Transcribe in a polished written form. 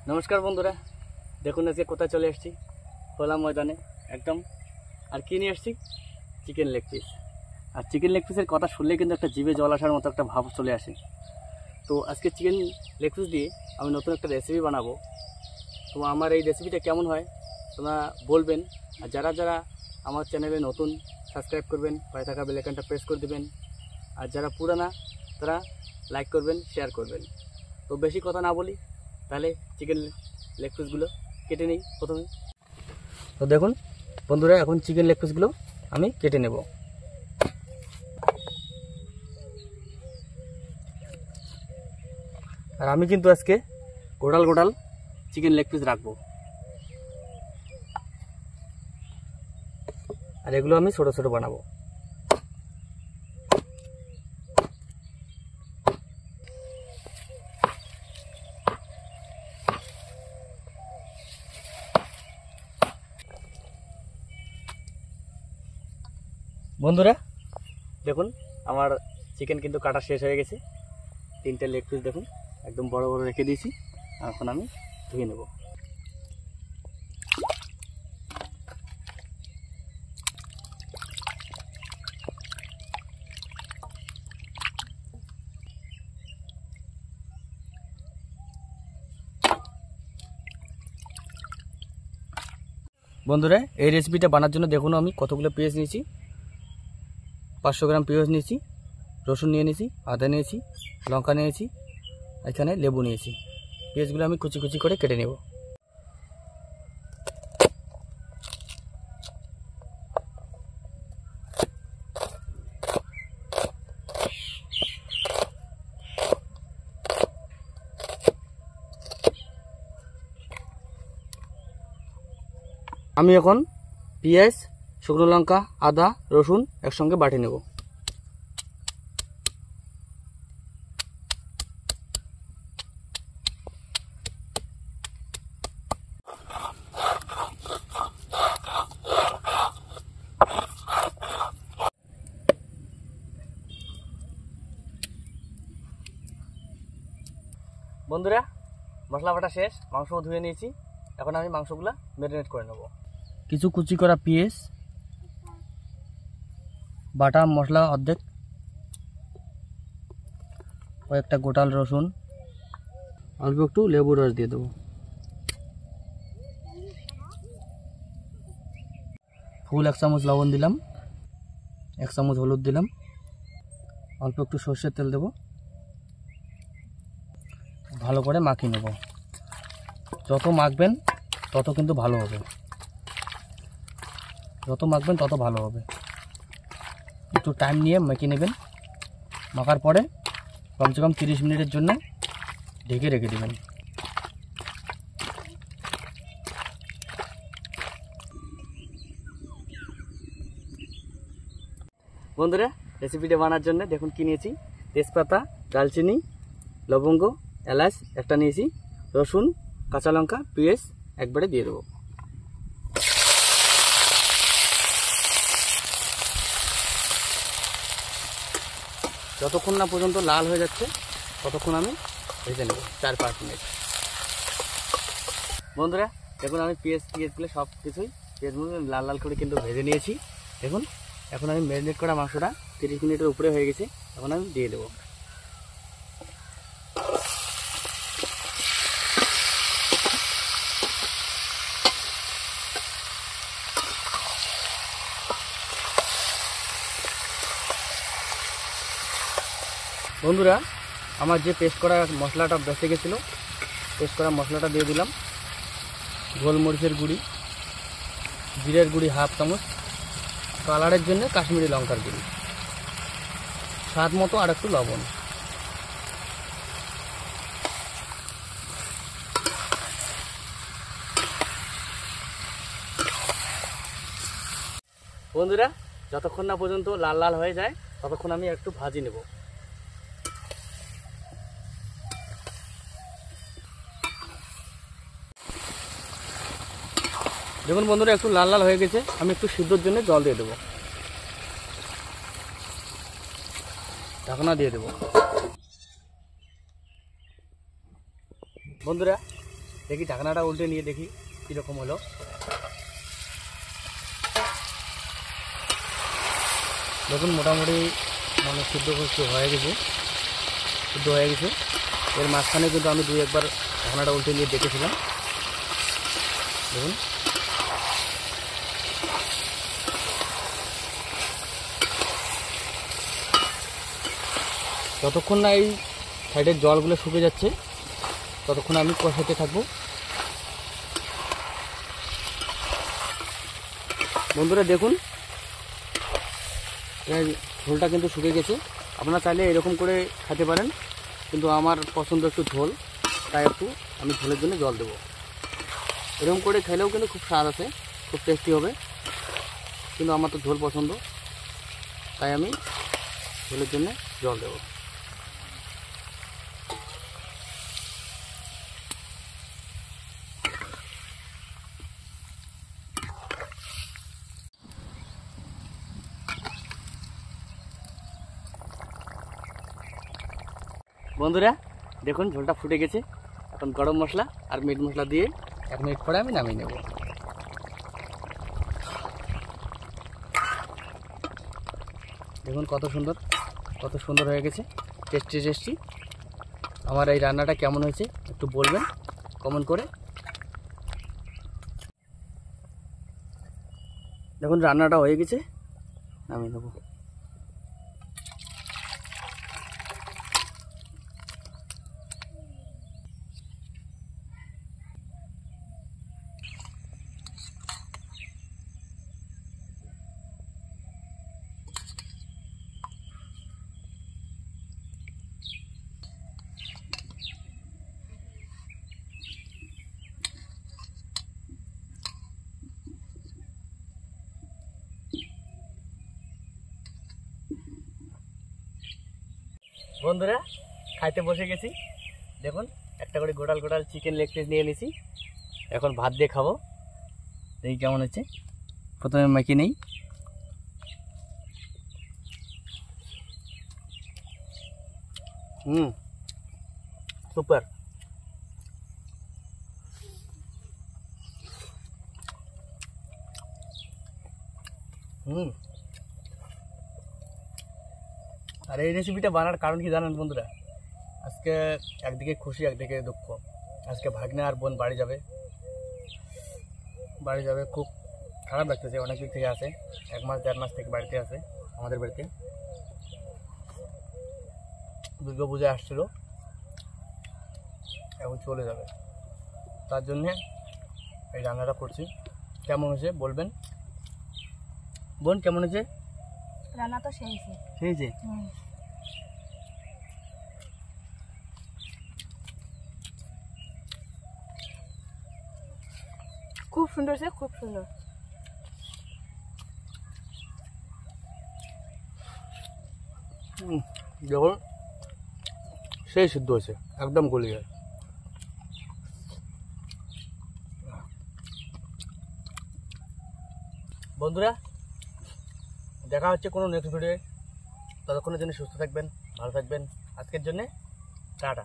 नमस्कार बंधुरा देखुन आज के कोथाय चले एसेछि खोला मैदाने एकदम और कि निये एसेछि चिकेन लेग पिस और चिकेन लेग पिसেर कथा शुनले किन्तु एक जिभे जल आसार मतो एक भाव चले आसे। तो आज के चिकेन लेग पिस दिए आमि नतुन एक रेसिपि बानाबो। तो आमार एई रेसिपिटा केमन हय तोमरा बोलबेन और जारा जारा आमार चैनेले नतुन सबस्क्राइब करबेन, पाशे थाका बेल आइकनटा प्रेस करे दिबेन और जारा पुराना तारा लाइक करबेन, शेयर करबेन। तो बेशी कथा ना बोली তাহলে চিকেন লেগ পিসগুলো কেটে নেই প্রথমে। তো দেখুন বন্ধুরা এখন চিকেন লেগ পিসগুলো আমি কেটে নেব। আর আমি কিন্তু আজকে গোটাল গোটাল চিকেন লেগ পিস রাখবো আর এগুলো আমি ছোট ছোট বানাবো। বন্ধুরা দেখুন আমার চিকেন কিন্তু কাটা শেষ হয়ে গেছে। তিনটে লেগ পিস দেখুন একদম বড় বড় রেখে দিয়েছি। এখন আমি ধুয়ে নেব। বন্ধুরা এই রেসিপিটা বানার জন্য দেখুন আমি কতগুলো পেঁয়াজ নিয়েছি। 500 গ্রাম পেঁয়াজ নিয়েছি, রসুন নিয়ে নিয়েছি, আদা নিয়েছি, লঙ্কা নিয়েছি, এখানে লেবু নিয়েছি। পেঁয়াজগুলো আমি কুচি কুচি করে কেটে নেব। আমি এখন পেঁয়াজ, শুকনো লঙ্কা, আদা, রসুন একসঙ্গে বাটি নেব। বন্ধুরা মশলা বাটা শেষ, মাংসও ধুয়ে নিয়েছি। এখন আমি মাংসগুলো ম্যারিনেট করে নেব। কিছু কুচি করা পেঁয়াজ, বাটা মশলা অর্ধেক, কয়েকটা গোটাল রসুন, অল্প একটু লেবুর রস দিয়ে দেবো, ফুল 1 চামচ লবণ দিলাম, 1 চামচ হলুদ দিলাম, অল্প একটু সরষের তেল দেবো। ভালো করে মাখিয়ে নেব। যত মাখবেন তত কিন্তু ভালো হবে, যত মাখবেন তত ভালো হবে। একটু টাইম নিয়ে মেখে নেবেন। মাখার পরে কমসে কম 30 মিনিটের জন্য ঢেকে রেখে দেবেন। বন্ধুরা রেসিপিটা বানার জন্য দেখুন কি নিয়েছি। তেজপাতা, দালচিনি, লবঙ্গ, এলাচ একটা নিয়েছি, রসুন, কাঁচা লঙ্কা, পেঁয়াজ একবারে দিয়ে দেবো। যতক্ষণ না পর্যন্ত লাল হয়ে যাচ্ছে ততক্ষণ আমি ভেজে নেব 4-5 মিনিট। বন্ধুরা দেখুন আমি পেঁয়াজগুলো সব কিছুই পেঁয়াজগুলো লাল লাল করে কিন্তু ভেজে নিয়েছি। দেখুন এখন আমি ম্যারিনেট করা মাংসটা 30 মিনিটের উপরে হয়ে গেছে। এখন আমি দিয়ে দেবো। বন্ধুরা আমার যে পেস্ট করা মশলাটা বেঁচে গেছিলো, পেস্ট করা মশলাটা দিয়ে দিলাম। গোলমরিচের গুঁড়ি, জিরের গুঁড়ি 1/2 চামচ, কালারের জন্য কাশ্মীরি লঙ্কার গুঁড়ি, স্বাদ মতো আর একটু লবণ। বন্ধুরা যতক্ষণ না পর্যন্ত লাল লাল হয়ে যায় ততক্ষণ আমি একটু ভাজি নেব। দেখুন বন্ধুরা একটু লাল লাল হয়ে গেছে। আমি একটু সিদ্ধর জন্য জল দিয়ে দেবো, ঢাকনা দিয়ে দেবো। বন্ধুরা দেখি ঢাকনাটা উল্টে নিয়ে দেখি কীরকম হলো। দেখুন মোটামুটি মানে সিদ্ধ হয়ে গেছে, এর মাঝখানে কিন্তু আমি 2-1 বার ঢাকনাটা উল্টে নিয়ে দেখেছিলাম। দেখুন যতক্ষণ না এই সাইডের জলগুলো শুকিয়ে যাচ্ছে ততক্ষণ আমি কষাতে থাকবো। বন্ধুরা দেখুন ঝোলটা কিন্তু শুকিয়ে গেছে। আপনারা চাইলে এরকম করে খেতে পারেন, কিন্তু আমার পছন্দ একটু ঝোল, তাই একটু আমি ঝোলের জন্য জল দেবো। এরকম করে খেলেও কিন্তু খুব স্বাদ আছে, খুব টেস্টি হবে, কিন্তু আমার তো ঝোল পছন্দ, তাই আমি ঝোলের জন্য জল দেবো। বন্ধুরা দেখুন ঝোলটা ফুটে গেছে। এখন গরম মশলা আর মিট মশলা দিয়ে 1 মিনিট পরে আমি নামিয়ে নেব। দেখুন কত সুন্দর হয়ে গেছে, টেস্টি। আমার এই রান্নাটা কেমন হয়েছে একটু বলবেন কমেন্ট করে। দেখুন রান্নাটা হয়ে গেছে, নামিয়ে নেব। বন্ধুরা খাইতে বসে গেছি। দেখুন একটা করে গোটাল চিকেন লেগ পিস নিয়ে নিয়েছি, এখন ভাত দিয়ে খাবো। দেখি কেমন হচ্ছে। প্রথমে মেখে নেই। সুপার। আর এই রেসিপিটা বানার কারণ কি জানেন বন্ধুরা? আজকে একদিকে খুশি একদিকে দুঃখ। আজকে ভাগ্নে আর বোন বাড়ি যাবে, খুব খারাপ লাগতেছে। অনেক দিন থেকে আসে, 1-1.5 মাস থেকে বাড়িতে আসে আমাদের বাড়িতে। দুর্গা পূজায় আসছিল, এখন চলে যাবে। তার জন্যে এই রান্নাটা করছি। কেমন হয়েছে বলবেন। বোন কেমন হয়েছে? রান্না তো সেই খুব সুন্দর, দেখুন সেই সিদ্ধ হয়েছে, একদম গলে যায়। বন্ধুরা দেখা হচ্ছে কোনো নেক্সট ভিডিও। ততক্ষণের জন্য সুস্থ থাকবেন, ভালো থাকবেন। আজকের জন্য টাটা।